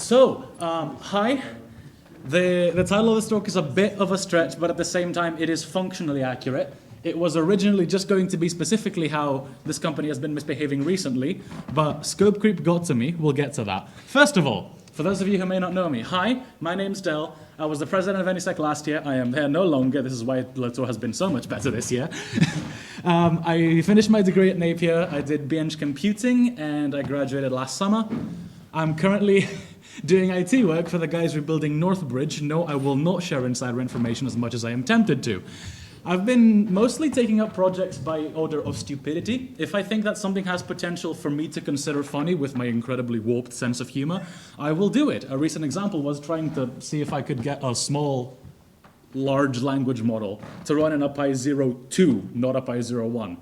Hi. The title of this talk is a bit of a stretch, but at the same time, it is functionally accurate. It was originally just going to be specifically how this company has been misbehaving recently, but scope creep got to me. We'll get to that. First of all, for those of you who may not know me, hi, my name's Del. I was the president of Anisec last year. I am there no longer. This is why Loto has been so much better this year. I finished my degree at Napier. I did BEng computing, and I graduated last summer. I'm currently doing IT work for the guys rebuilding Northbridge. No, I will not share insider information as much as I am tempted to. I've been mostly taking up projects by order of stupidity. If I think that something has potential for me to consider funny with my incredibly warped sense of humor, I will do it. A recent example was trying to see if I could get a small, large language model to run in a Pi 02, not a Pi 01.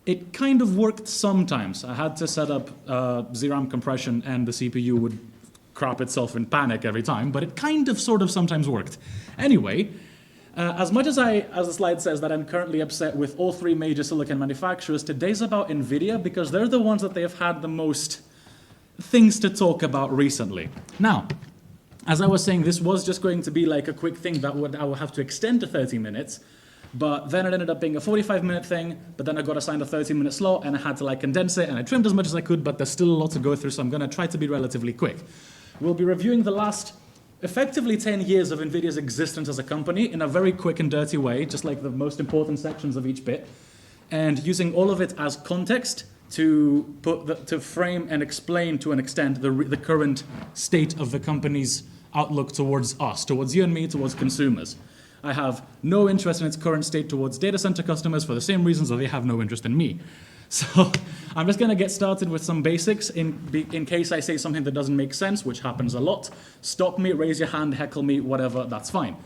It kind of worked sometimes. I had to set up ZRAM compression and the CPU would crap itself in panic every time, but it kind of sort of sometimes worked. Anyway, as much as the slide says that I'm currently upset with all three major silicon manufacturers, today's about Nvidia because they're the ones that they have had the most things to talk about recently. Now, as I was saying, this was just going to be like a quick thing that I would have to extend to 30 minutes, but then it ended up being a 45-minute thing, but then I got assigned a 30-minute slot and I had to like condense it and I trimmed as much as I could, but there's still a lot to go through, so I'm gonna try to be relatively quick. We'll be reviewing the last effectively 10 years of Nvidia's existence as a company in a very quick and dirty way, just like the most important sections of each bit, and using all of it as context to frame and explain to an extent the current state of the company's outlook towards us, towards you and me, towards consumers. I have no interest in its current state towards data center customers for the same reasons that they have no interest in me. So I'm just going to get started with some basics in case I say something that doesn't make sense, which happens a lot. Stop me, raise your hand, heckle me, whatever, that's fine.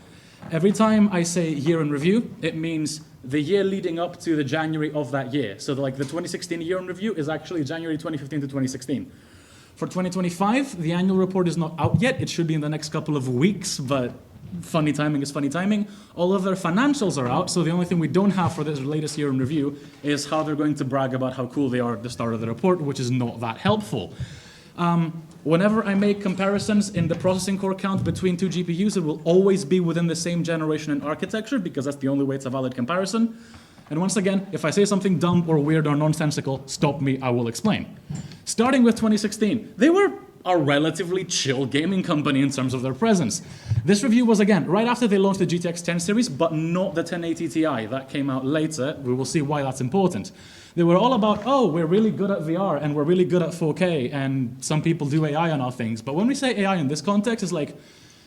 Every time I say year in review, it means the year leading up to the January of that year. So the 2016 year in review is actually January 2015 to 2016. For 2025, the annual report is not out yet. It should be in the next couple of weeks, but funny timing is funny timing. All of their financials are out, so the only thing we don't have for this latest year in review is how they're going to brag about how cool they are at the start of the report, which is not that helpful. Whenever I make comparisons in the processing core count between two GPUs, it will always be within the same generation and architecture, because that's the only way it's a valid comparison. And once again, if I say something dumb or weird or nonsensical, stop me, I will explain. Starting with 2016, they were a relatively chill gaming company in terms of their presence. This review was, again, right after they launched the GTX 10 series, but not the 1080 Ti. That came out later. We will see why that's important. They were all about, oh, we're really good at VR, and we're really good at 4K, and some people do AI on our things. But when we say AI in this context, it's like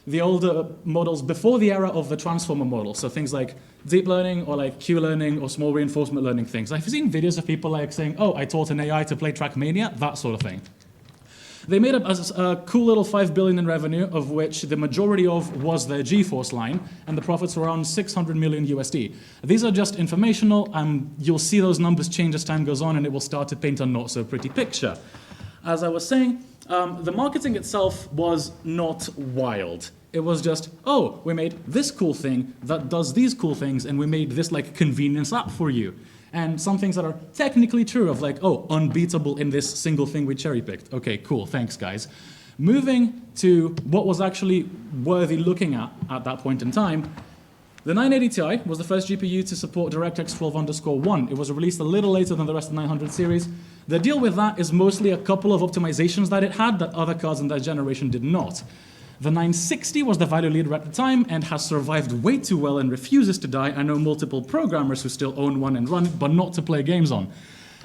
the older models before the era of the transformer model. So things like deep learning or like Q-learning or small reinforcement learning things. I've seen videos of people like saying, oh, I taught an AI to play Trackmania, that sort of thing. They made up a cool little $5 billion in revenue, of which the majority of was their GeForce line, and the profits were around $600 million USD. These are just informational, and you'll see those numbers change as time goes on, and it will start to paint a not so pretty picture. As I was saying, the marketing itself was not wild. It was just, oh, we made this cool thing that does these cool things, and we made this like convenience app for you. And some things that are technically true of like, oh, unbeatable in this single thing we cherry-picked. Okay, cool, thanks guys. Moving to what was actually worthy looking at that point in time, the 980 Ti was the first GPU to support DirectX 12_1. It was released a little later than the rest of the 900 series. The deal with that is mostly a couple of optimizations that it had that other cards in that generation did not. The 960 was the value leader at the time and has survived way too well and refuses to die. I know multiple programmers who still own one and run it, but not to play games on.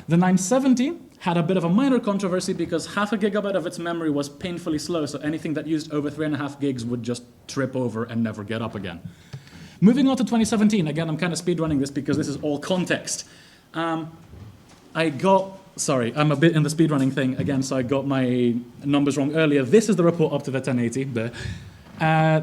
The 970 had a bit of a minor controversy because half a gigabyte of its memory was painfully slow, so anything that used over 3.5 gigs would just trip over and never get up again. Moving on to 2017, again, I'm kind of speedrunning this because this is all context. Sorry, I'm a bit in the speedrunning thing again, so I got my numbers wrong earlier. This is the report up to the 1080.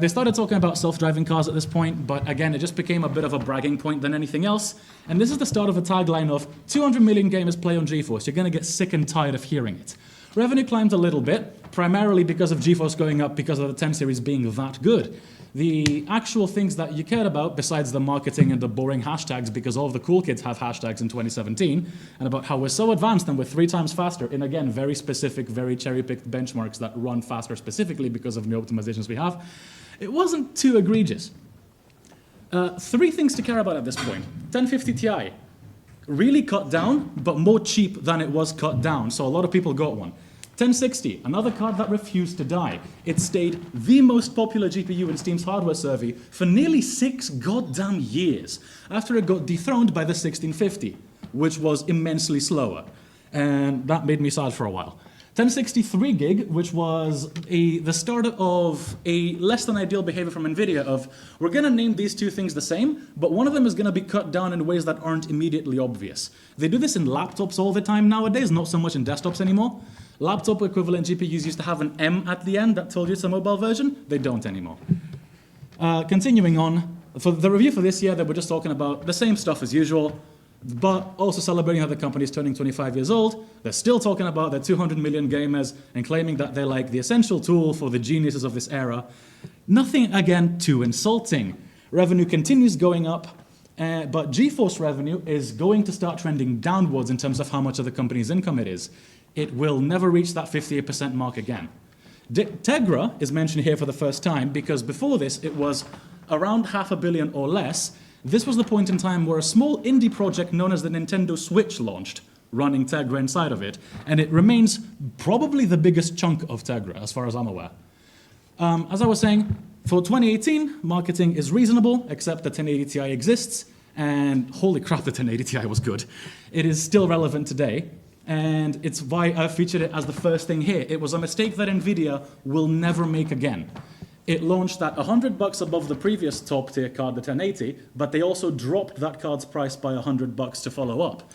They started talking about self-driving cars at this point, but again, it just became a bit of a bragging point than anything else. And this is the start of a tagline of 200 million gamers play on GeForce. You're going to get sick and tired of hearing it. Revenue climbed a little bit, primarily because of GeForce going up because of the 10 series being that good. The actual things that you cared about, besides the marketing and the boring hashtags, because all of the cool kids have hashtags in 2017, and about how we're so advanced and we're 3 times faster in, again, very specific, very cherry-picked benchmarks that run faster specifically because of new optimizations we have, it wasn't too egregious. 3 things to care about at this point. 1050 Ti, really cut down, but more cheap than it was cut down, so a lot of people got one. 1060, another card that refused to die. It stayed the most popular GPU in Steam's hardware survey for nearly 6 goddamn years after it got dethroned by the 1650, which was immensely slower. And that made me sad for a while. 1063 gig, which was the start of a less than ideal behavior from Nvidia of, we're going to name these 2 things the same, but one of them is going to be cut down in ways that aren't immediately obvious. They do this in laptops all the time nowadays, not so much in desktops anymore. Laptop equivalent GPUs used to have an M at the end that told you it's a mobile version. They don't anymore. Continuing on, for the review for this year, they were just talking about the same stuff as usual, but also celebrating how the company is turning 25 years old. They're still talking about their 200 million gamers and claiming that they're like the essential tool for the geniuses of this era. Nothing, again, too insulting. Revenue continues going up, but GeForce revenue is going to start trending downwards in terms of how much of the company's income it is. It will never reach that 58% mark again. Tegra is mentioned here for the first time because before this it was around $500 million or less. This was the point in time where a small indie project known as the Nintendo Switch launched, running Tegra inside of it, and it remains probably the biggest chunk of Tegra as far as I'm aware. As I was saying, for 2018, marketing is reasonable, except the 1080 Ti exists, and holy crap, the 1080 Ti was good. It is still relevant today. And it's why I featured it as the first thing here. It was a mistake that Nvidia will never make again. It launched at $100 above the previous top tier card, the 1080, but they also dropped that card's price by $100 to follow up.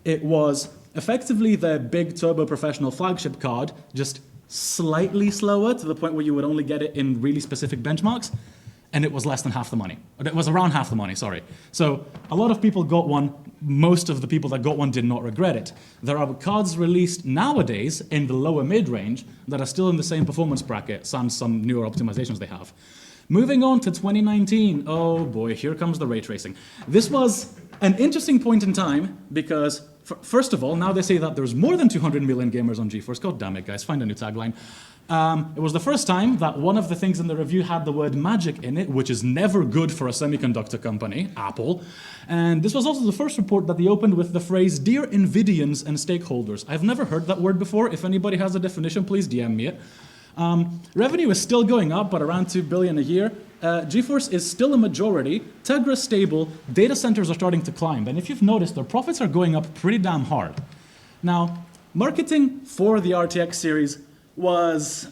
It was effectively their big turbo professional flagship card, just slightly slower to the point where you would only get it in really specific benchmarks, and it was less than half the money. It was around half the money, sorry. So a lot of people got one. Most of the people that got one did not regret it. There are cards released nowadays in the lower mid-range that are still in the same performance bracket, sans some newer optimizations they have. Moving on to 2019, oh boy, here comes the ray tracing. This was an interesting point in time because, first of all, now they say that there's more than 200 million gamers on GeForce. God damn it, guys, find a new tagline. It was the first time that one of the things in the review had the word magic in it, which is never good for a semiconductor company, Apple. And this was also the first report that they opened with the phrase, "Dear Nvidians and stakeholders." I've never heard that word before. If anybody has a definition, please DM me it. Revenue is still going up, but around $2 billion a year. GeForce is still a majority. Tegra is stable. Data centers are starting to climb. And if you've noticed, their profits are going up pretty damn hard. Now, marketing for the RTX series was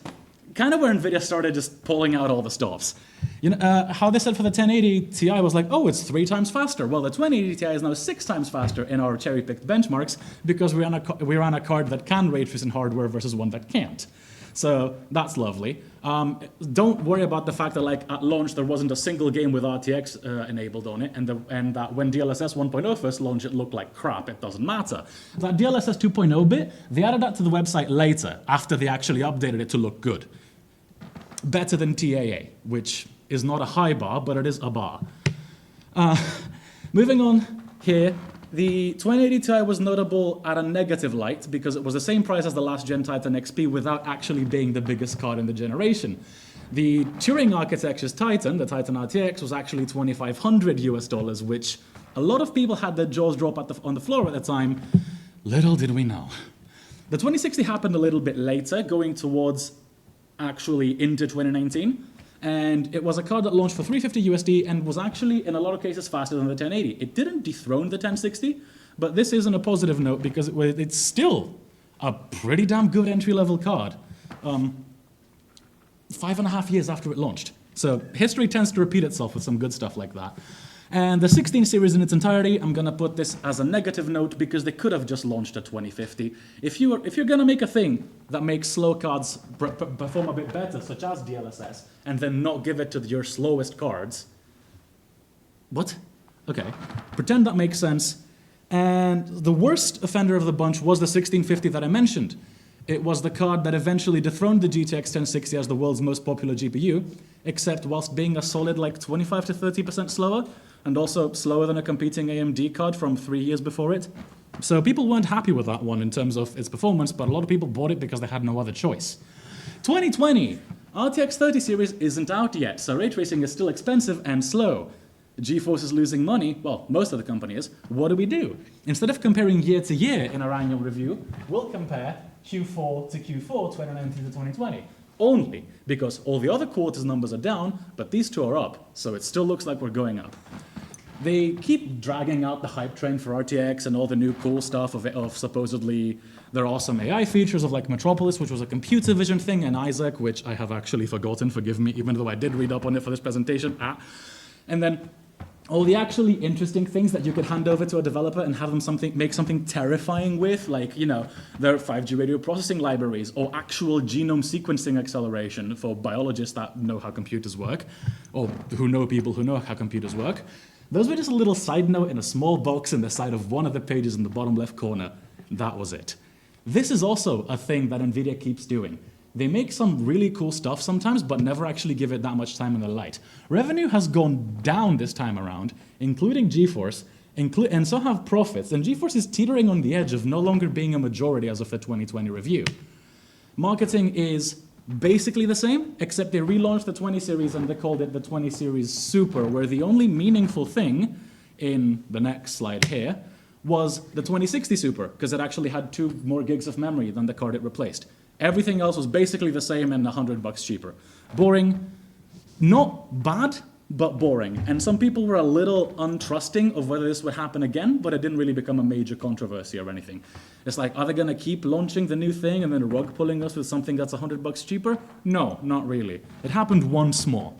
kind of where Nvidia started just pulling out all the stops. You know, how they said for the 1080 Ti was like, oh, it's 3 times faster. Well, the 2080 Ti is now 6 times faster in our cherry-picked benchmarks because we ran a card that can ray trace in hardware versus one that can't. So that's lovely. Don't worry about the fact that, like, at launch there wasn't a single game with RTX enabled on it, and that when DLSS 1.0 first launched, it looked like crap. It doesn't matter. That DLSS 2.0 bit, they added that to the website later, after they actually updated it to look good. Better than TAA, which is not a high bar, but it is a bar. Moving on here. The 2080 Ti was notable at a negative light because it was the same price as the last gen Titan XP without actually being the biggest card in the generation. The Turing architecture's Titan, the Titan RTX, was actually $2,500 US, which a lot of people had their jaws drop on the floor at the time. Little did we know. The 2060 happened a little bit later, going towards actually into 2019. And it was a card that launched for $350 USD and was actually, in a lot of cases, faster than the 1080. It didn't dethrone the 1060, but this isn't a positive note because it's still a pretty damn good entry-level card. 5.5 years after it launched. So history tends to repeat itself with some good stuff like that. And the 16 series in its entirety, I'm going to put this as a negative note because they could have just launched a 2050. If you're going to make a thing that makes slow cards perform a bit better, such as DLSS, and then not give it to your slowest cards, what? Okay, pretend that makes sense. And the worst offender of the bunch was the 1650 that I mentioned. It was the card that eventually dethroned the GTX 1060 as the world's most popular GPU, except whilst being a solid like 25 to 30% slower, and also slower than a competing AMD card from 3 years before it. So people weren't happy with that one in terms of its performance, but a lot of people bought it because they had no other choice. 2020, RTX 30 series isn't out yet, so ray tracing is still expensive and slow. GeForce is losing money, well, most of the company is. What do? Instead of comparing year to year in our annual review, we'll compare Q4 to Q4, 2019 to 2020. Only because all the other quarters' numbers are down, but these two are up, so it still looks like we're going up. They keep dragging out the hype train for RTX and all the new cool stuff of supposedly their awesome AI features of like Metropolis, which was a computer vision thing, and Isaac, which I have actually forgotten, forgive me, even though I did read up on it for this presentation. And then all the actually interesting things that you could hand over to a developer and have them make something terrifying with, like, you know, their 5G radio processing libraries or actual genome sequencing acceleration for biologists that know how computers work, or who know people who know how computers work. Those were just a little side note in a small box in the side of one of the pages in the bottom left corner. That was it. This is also a thing that Nvidia keeps doing. They make some really cool stuff sometimes, but never actually give it that much time in the light. Revenue has gone down this time around, including GeForce, and so have profits, and GeForce is teetering on the edge of no longer being a majority as of the 2020 review. Marketing is basically the same, except they relaunched the 20 series and they called it the 20 series Super, where the only meaningful thing in the next slide here was the 2060 Super, because it actually had 2 more gigs of memory than the card it replaced. Everything else was basically the same and $100 cheaper. Boring, not bad, but boring. And some people were a little untrusting of whether this would happen again, but it didn't really become a major controversy or anything. It's like, are they gonna keep launching the new thing and then rug pulling us with something that's $100 cheaper? No, not really. It happened once more,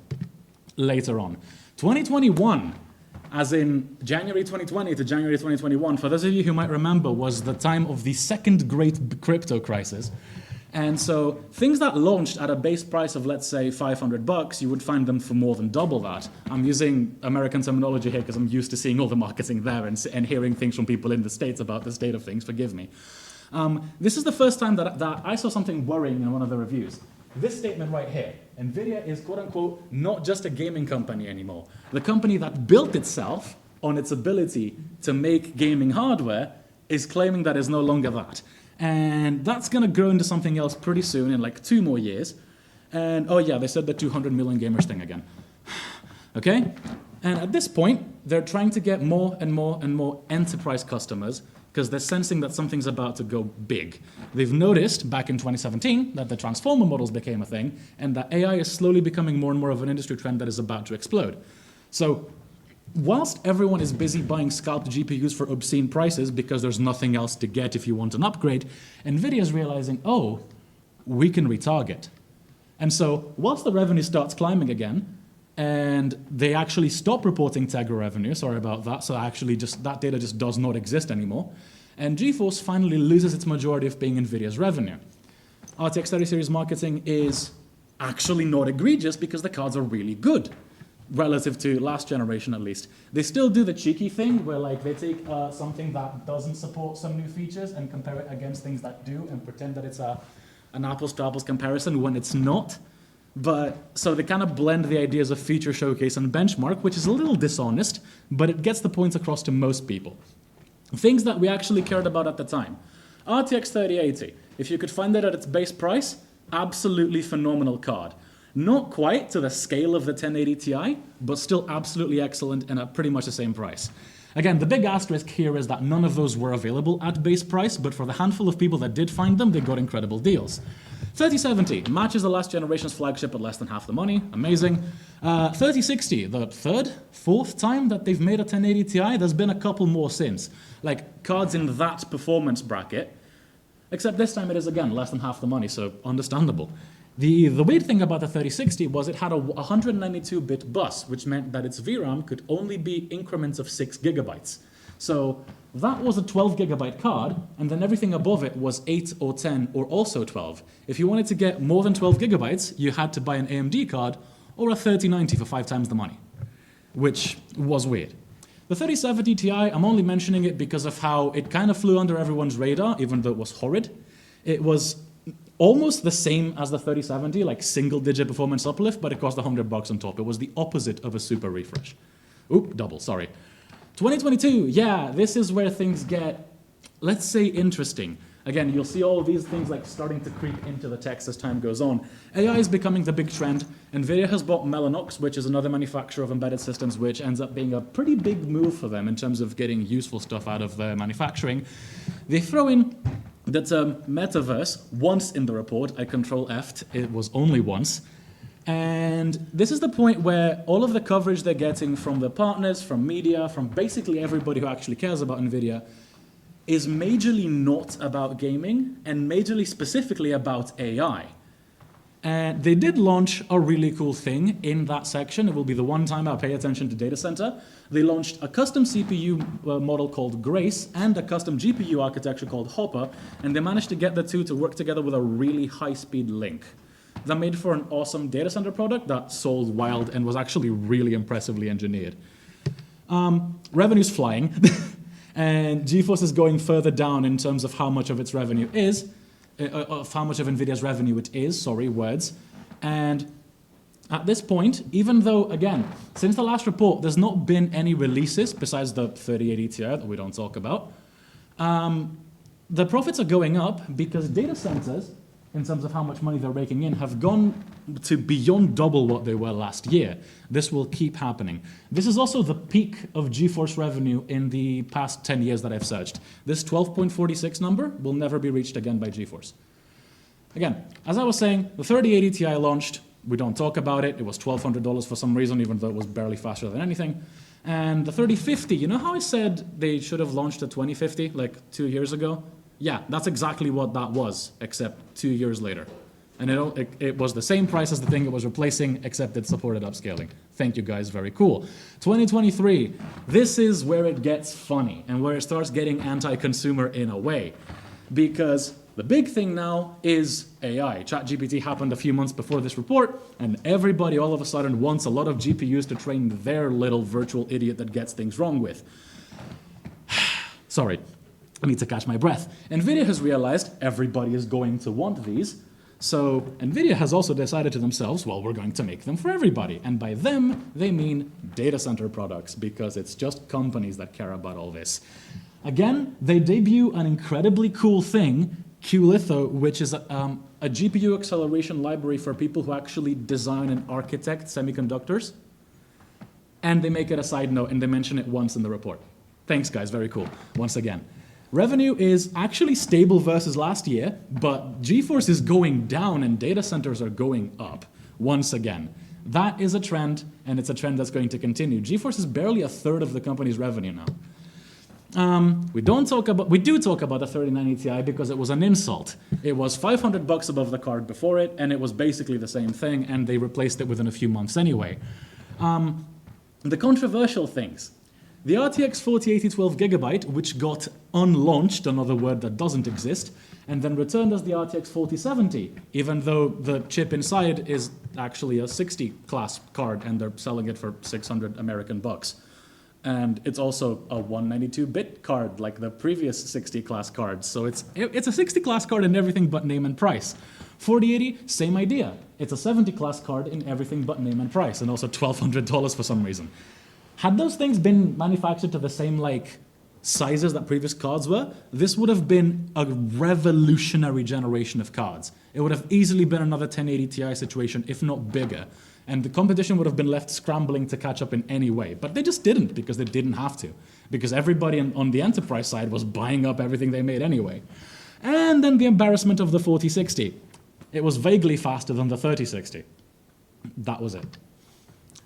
later on. 2021, as in January 2020 to January 2021, for those of you who might remember, was the time of the second great crypto crisis. And so things that launched at a base price of, let's say, $500, you would find them for more than double that. I'm using American terminology here because I'm used to seeing all the marketing there and hearing things from people in the States about the state of things, forgive me. This is the first time that I saw something worrying in one of the reviews. This statement right here, Nvidia is quote unquote not just a gaming company anymore. The company that built itself on its ability to make gaming hardware is claiming that it's no longer that. And that's going to grow into something else pretty soon in like 2 more years. And oh yeah, they said the 200 million gamers thing again. Okay? And at this point, they're trying to get more and more and more enterprise customers because they're sensing that something's about to go big. They've noticed back in 2017 that the transformer models became a thing and that AI is slowly becoming more and more of an industry trend that is about to explode. So whilst everyone is busy buying scalped GPUs for obscene prices because there's nothing else to get if you want an upgrade, Nvidia is realizing, oh, we can retarget. And so whilst the revenue starts climbing again, and they actually stop reporting Tegra revenue, sorry about that, so actually that data just does not exist anymore, and GeForce finally loses its majority of being Nvidia's revenue. RTX 30 series marketing is actually not egregious because the cards are really good, relative to last generation at least. They still do the cheeky thing where like they take something that doesn't support some new features and compare it against things that do and pretend that it's an apples to apples comparison when it's not. But so they kind of blend the ideas of feature showcase and benchmark, which is a little dishonest, but it gets the points across to most people. Things that we actually cared about at the time. RTX 3080, if you could find it at its base price, absolutely phenomenal card. Not quite to the scale of the 1080 Ti, but still absolutely excellent and at pretty much the same price. Again, the big asterisk here is that none of those were available at base price, but for the handful of people that did find them, they got incredible deals. 3070 matches the last generation's flagship at less than half the money, amazing. 3060, the fourth time that they've made a 1080 Ti, there's been a couple more since. Like cards in that performance bracket, except this time it is again less than half the money, so understandable. The weird thing about the 3060 was it had a 192-bit bus, which meant that its VRAM could only be increments of 6 gigabytes. So that was a 12 gigabyte card, and then everything above it was 8 or 10 or also 12. If you wanted to get more than 12 gigabytes, you had to buy an AMD card or a 3090 for 5 times the money, which was weird. The 3070 Ti, I'm only mentioning it because of how it kind of flew under everyone's radar, even though it was horrid. It was almost the same as the 3070, like single-digit performance uplift, but it cost $100 on top. It was the opposite of a super refresh. Oop, double, sorry. 2022, yeah, this is where things get, let's say, interesting. Again, you'll see all of these things like starting to creep into the text as time goes on. AI is becoming the big trend. Nvidia has bought Mellanox, which is another manufacturer of embedded systems, which ends up being a pretty big move for them in terms of getting useful stuff out of their manufacturing. They throw in the term metaverse once in the report. I control F'd, it was only once. And this is the point where all of the coverage they're getting from the partners, from media, from basically everybody who actually cares about Nvidia is majorly not about gaming and majorly specifically about AI. And they did launch a really cool thing in that section. It will be the one time I pay attention to data center. They launched a custom CPU model called Grace and a custom GPU architecture called Hopper, and they managed to get the two to work together with a really high-speed link. That made for an awesome data center product that sold wild and was actually really impressively engineered. Revenue's flying. And GeForce is going further down in terms of how much of its revenue is, of how much of NVIDIA's revenue it is, sorry, words. And at this point, even though, again, since the last report, there's not been any releases besides the 3080 Ti that we don't talk about, the profits are going up because data centers, in terms of how much money they're raking in, have gone to beyond double what they were last year. This will keep happening. This is also the peak of GeForce revenue in the past 10 years that I've searched. This 12.46 number will never be reached again by GeForce. Again, as I was saying, the 3080 Ti launched. We don't talk about it. It was $1,200 for some reason, even though it was barely faster than anything. And the 3050, you know how I said they should have launched a 2050 like 2 years ago? Yeah, that's exactly what that was, except 2 years later. And it was the same price as the thing it was replacing, except it supported upscaling. Thank you guys, very cool. 2023, this is where it gets funny and where it starts getting anti-consumer in a way. Because the big thing now is AI. ChatGPT happened a few months before this report, and everybody all of a sudden wants a lot of GPUs to train their little virtual idiot that gets things wrong with. Sorry. I need to catch my breath. NVIDIA has realized everybody is going to want these. So NVIDIA has also decided to themselves, well, we're going to make them for everybody. And by them, they mean data center products, because it's just companies that care about all this. Again, they debut an incredibly cool thing, QLitho, which is a GPU acceleration library for people who actually design and architect semiconductors. And they make it a side note, and they mention it once in the report. Thanks, guys. Very cool. Once again. Revenue is actually stable versus last year, but GeForce is going down and data centers are going up once again. That is a trend, and it's a trend that's going to continue. GeForce is barely a third of the company's revenue now. We do talk about the 3090 Ti because it was an insult. It was $500 above the card before it, and it was basically the same thing, and they replaced it within a few months anyway. The controversial things. The RTX 4080 12GB, which got unlaunched, another word that doesn't exist, and then returned as the RTX 4070, even though the chip inside is actually a 60 class card and they're selling it for 600 American bucks. And it's also a 192-bit card like the previous 60 class cards, so it's a 60 class card in everything but name and price. 4080, same idea. It's a 70 class card in everything but name and price, and also $1,200 for some reason. Had those things been manufactured to the same sizes that previous cards were, this would have been a revolutionary generation of cards. It would have easily been another 1080 Ti situation, if not bigger. And the competition would have been left scrambling to catch up in any way. But they just didn't, because they didn't have to. Because everybody on the enterprise side was buying up everything they made anyway. And then the embarrassment of the 4060. It was vaguely faster than the 3060. That was it.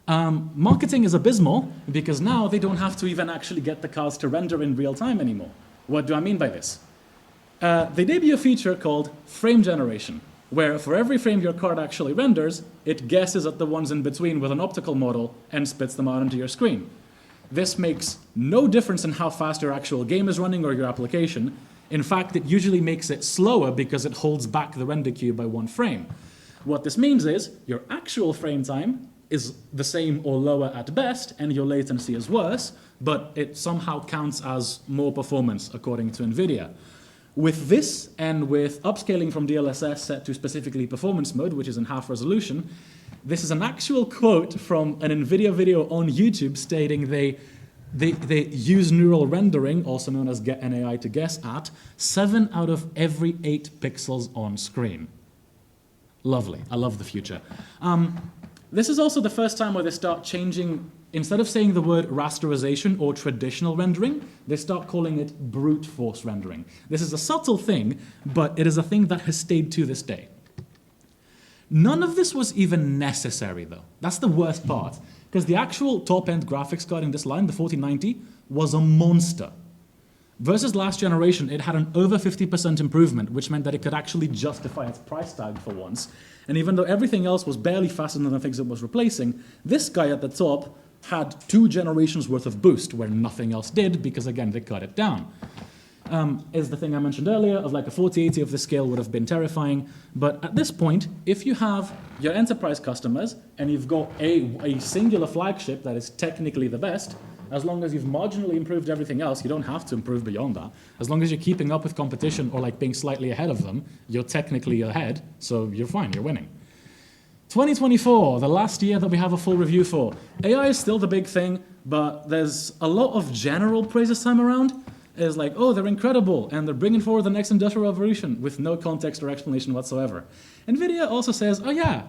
Marketing is abysmal because now they don't have to even actually get the cards to render in real time anymore. What do I mean by this? They debut a feature called frame generation, where for every frame your card actually renders, it guesses at the ones in between with an optical model and spits them out onto your screen. This makes no difference in how fast your actual game is running or your application. In fact, it usually makes it slower because it holds back the render queue by 1 frame. What this means is your actual frame time is the same or lower at best, and your latency is worse, but it somehow counts as more performance according to NVIDIA. With this, and with upscaling from DLSS set to specifically performance mode, which is in half resolution, this is an actual quote from an Nvidia video on YouTube stating they use neural rendering, also known as get an AI to guess at, 7 out of every 8 pixels on screen. Lovely. I love the future. This is also the first time where they start changing, instead of saying the word rasterization or traditional rendering, they start calling it brute force rendering. This is a subtle thing, but it is a thing that has stayed to this day. None of this was even necessary, though. That's the worst part, because the actual top-end graphics card in this line, the 4090, was a monster. Versus last generation, it had an over 50% improvement, which meant that it could actually justify its price tag for once. And even though everything else was barely faster than the things it was replacing, this guy at the top had 2 generations worth of boost, where nothing else did, because again, they cut it down. Is the thing I mentioned earlier of like a 4080 of this scale would have been terrifying. But at this point, if you have your enterprise customers and you've got a singular flagship that is technically the best, as long as you've marginally improved everything else, you don't have to improve beyond that. As long as you're keeping up with competition or like being slightly ahead of them, you're technically ahead, so you're fine, you're winning. 2024, the last year that we have a full review for. AI is still the big thing, but there's a lot of general praise this time around. Is like, oh, they're incredible, and they're bringing forward the next industrial revolution with no context or explanation whatsoever. Nvidia also says, oh yeah,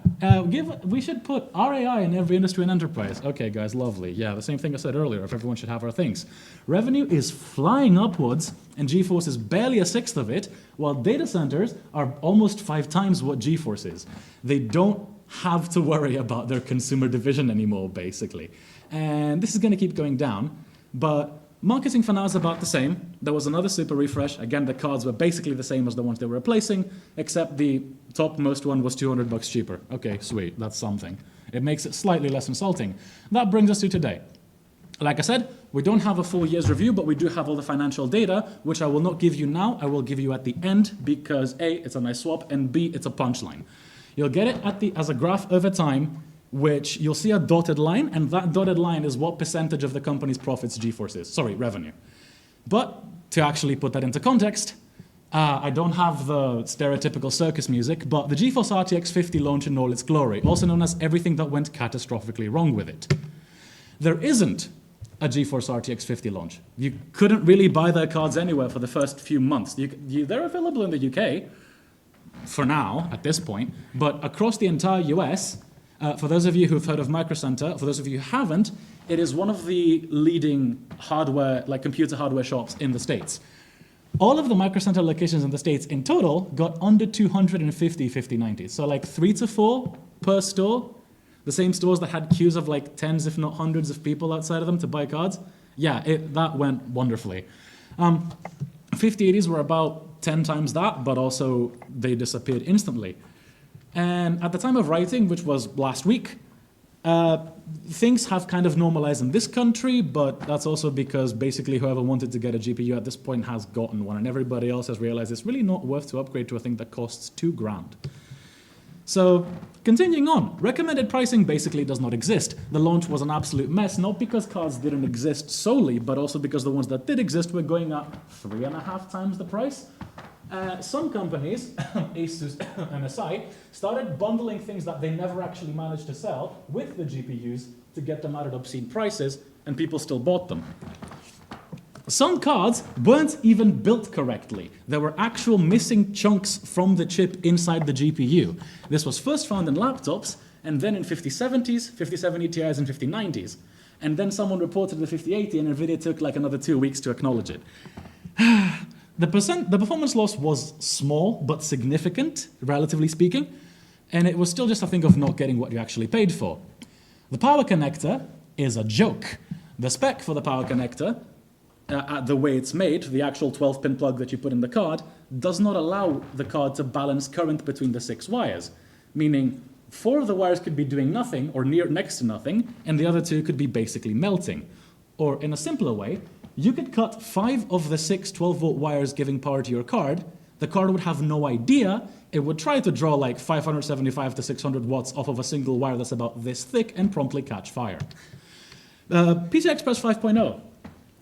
we should put our AI in every industry and enterprise. Okay, guys, lovely. Yeah, the same thing I said earlier, if everyone should have our things. Revenue is flying upwards, and GeForce is barely a sixth of it, while data centers are almost 5 times what GeForce is. They don't have to worry about their consumer division anymore, basically. And this is going to keep going down, but marketing for now is about the same. There was another super refresh. Again, the cards were basically the same as the ones they were replacing, except the topmost one was $200 cheaper. Okay, sweet, that's something. It makes it slightly less insulting. That brings us to today. Like I said, we don't have a full year's review, but we do have all the financial data, which I will not give you now. I will give you at the end because A, it's a nice swap, and B, it's a punchline. You'll get it as a graph over time, which you'll see a dotted line, and that dotted line is what percentage of the company's profits GeForce is. Sorry, revenue. But to actually put that into context, I don't have the stereotypical circus music, but the GeForce RTX 50 launch in all its glory, also known as everything that went catastrophically wrong with it. There isn't a GeForce RTX 50 launch. You couldn't really buy their cards anywhere for the first few months. They're available in the UK, for now, at this point, but across the entire US, for those of you who've heard of Micro Center, for those of you who haven't, it is one of the leading hardware, like computer hardware shops in the States. All of the Micro Center locations in the States in total got under 250 5090s. So like 3 to 4 per store. The same stores that had queues of like tens, if not hundreds of people outside of them to buy cards. Yeah, that went wonderfully. 5080s were about 10 times that, but also they disappeared instantly. And at the time of writing, which was last week, things have kind of normalized in this country, but that's also because basically whoever wanted to get a GPU at this point has gotten one, and everybody else has realized it's really not worth to upgrade to a thing that costs $2,000. So, continuing on, recommended pricing basically does not exist. The launch was an absolute mess, not because cards didn't exist solely, but also because the ones that did exist were going up 3.5 times the price. Some companies, Asus, MSI, started bundling things that they never actually managed to sell with the GPUs to get them out at obscene prices, and people still bought them. Some cards weren't even built correctly. There were actual missing chunks from the chip inside the GPU. This was first found in laptops, and then in 5070s, 5070 Ti's, and 5090s. And then someone reported the 5080, and Nvidia took like another 2 weeks to acknowledge it. The performance loss was small, but significant, relatively speaking, and it was still just a thing of not getting what you actually paid for. The power connector is a joke. The spec for the power connector, the way it's made, the actual 12-pin plug that you put in the card, does not allow the card to balance current between the 6 wires, meaning 4 of the wires could be doing nothing or next to nothing, and the other 2 could be basically melting. Or in a simpler way, you could cut 5 of the 6 12-volt wires giving power to your card. The card would have no idea. It would try to draw like 575 to 600 watts off of a single wire that's about this thick and promptly catch fire. PCI Express 5.0,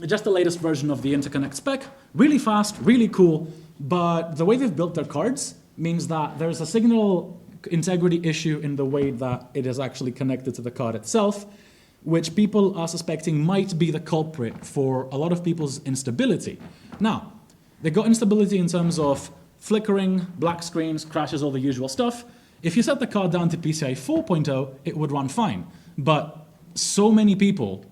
just the latest version of the interconnect spec. Really fast, really cool. But the way they've built their cards means that there's a signal integrity issue in the way that it is actually connected to the card itself, which people are suspecting might be the culprit for a lot of people's instability. Now, they got instability in terms of flickering, black screens, crashes, all the usual stuff. If you set the card down to PCI 4.0, it would run fine. But so many people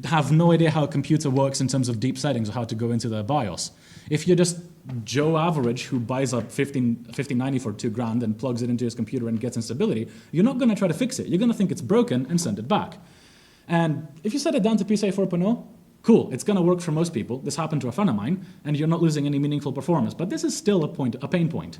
have no idea how a computer works in terms of deep settings or how to go into their BIOS. If you're just Joe Average who buys a 1590 for $2,000 and plugs it into his computer and gets instability, you're not going to try to fix it. You're going to think it's broken and send it back. And if you set it down to PCI 4.0, cool, it's going to work for most people. This happened to a friend of mine, and you're not losing any meaningful performance. But this is still a pain point.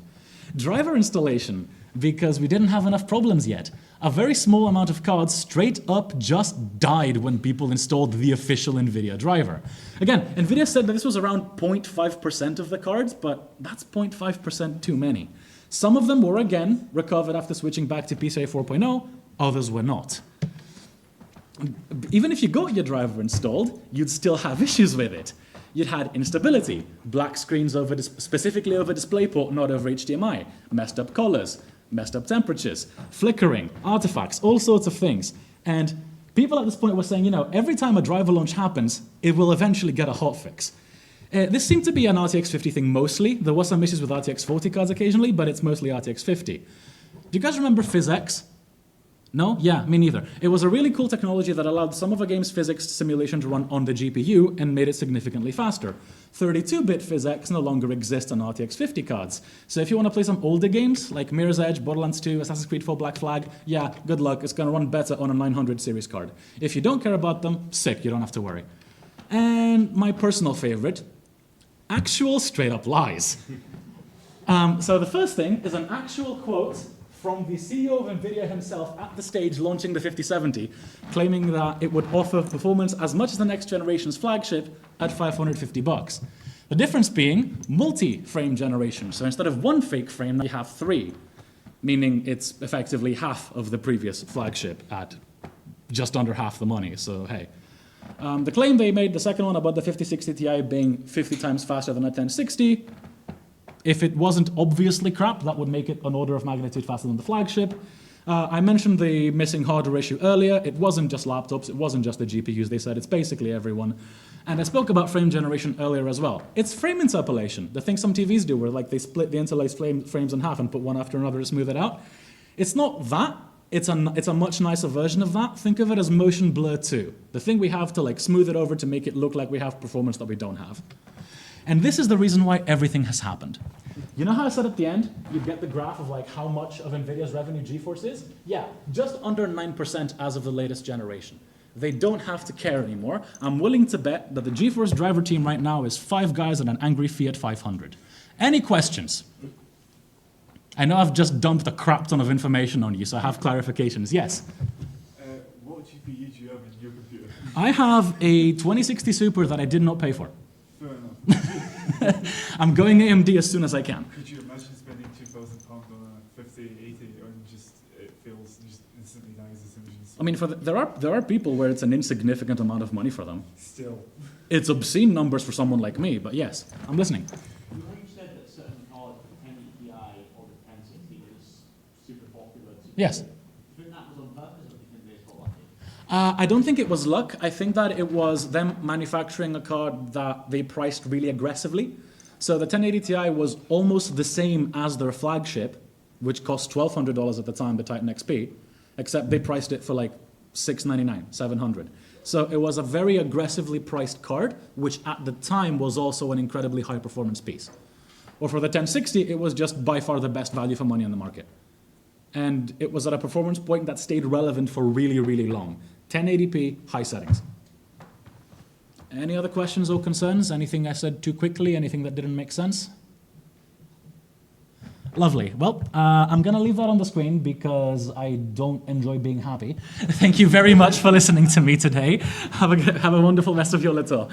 Driver installation, because we didn't have enough problems yet. A very small amount of cards straight up just died when people installed the official Nvidia driver. Again, Nvidia said that this was around 0.5% of the cards, but that's 0.5% too many. Some of them were again recovered after switching back to PCI 4.0, others were not. Even if you got your driver installed, you'd still have issues with it. You'd had instability, black screens specifically over DisplayPort, not over HDMI, messed up colors, messed up temperatures, flickering, artifacts, all sorts of things. And people at this point were saying, you know, every time a driver launch happens, it will eventually get a hotfix. This seemed to be an RTX 50 thing mostly. There was some issues with RTX 40 cards occasionally, but it's mostly RTX 50. Do you guys remember PhysX? No? Yeah, me neither. It was a really cool technology that allowed some of a game's physics simulation to run on the GPU and made it significantly faster. 32-bit PhysX no longer exists on RTX 50 cards. So if you want to play some older games, like Mirror's Edge, Borderlands 2, Assassin's Creed 4 Black Flag, yeah, good luck, it's going to run better on a 900 series card. If you don't care about them, sick, you don't have to worry. And my personal favorite, actual straight-up lies. So the first thing is an actual quote from the CEO of Nvidia himself at the stage launching the 5070, claiming that it would offer performance as much as the next generation's flagship at $550. The difference being multi-frame generation. So instead of one fake frame, now you have three, meaning it's effectively half of the previous flagship at just under half the money. So hey. The claim they made, the second one about the 5060 Ti being 50 times faster than a 1060, if it wasn't obviously crap, that would make it an order of magnitude faster than the flagship. I mentioned the missing hardware issue earlier. It wasn't just laptops, it wasn't just the GPUs, they said it's basically everyone. And I spoke about frame generation earlier as well. It's frame interpolation, the thing some TVs do where like they split the interlaced frames in half and put one after another to smooth it out. It's not that, it's a much nicer version of that. Think of it as motion blur 2, the thing we have to like smooth it over to make it look like we have performance that we don't have. And this is the reason why everything has happened. You know how I said at the end, you get the graph of like how much of Nvidia's revenue GeForce is? Yeah, just under 9% as of the latest generation. They don't have to care anymore. I'm willing to bet that the GeForce driver team right now is 5 guys and an angry Fiat 500. Any questions? I know I've just dumped a crap ton of information on you, so I have clarifications. Yes? What GPU do you have in your computer? I have a 2060 Super that I did not pay for. Fair enough. I'm going AMD as soon as I can. Could you imagine spending £2,000 on a 5080 and just it feels just instantly dies as soon as you I mean, there are people where it's an insignificant amount of money for them. still. It's obscene numbers for someone like me, but yes, I'm listening. You know, you said that certain cards, the 1080 or the 1060 is super popular. Yes. Do you think that was on purpose, or do you think they just got lucky? I don't think it was luck. I think that it was them manufacturing a card that they priced really aggressively. So the 1080 Ti was almost the same as their flagship, which cost $1,200 at the time, the Titan XP, except they priced it for like $699, $700. So it was a very aggressively priced card, which at the time was also an incredibly high performance piece. Or for the 1060, it was just by far the best value for money on the market. And it was at a performance point that stayed relevant for really, really long. 1080p, high settings. Any other questions or concerns? Anything I said too quickly? Anything that didn't make sense? Lovely. Well, I'm going to leave that on the screen because I don't enjoy being happy. Thank you very much for listening to me today. Have a wonderful rest of your little.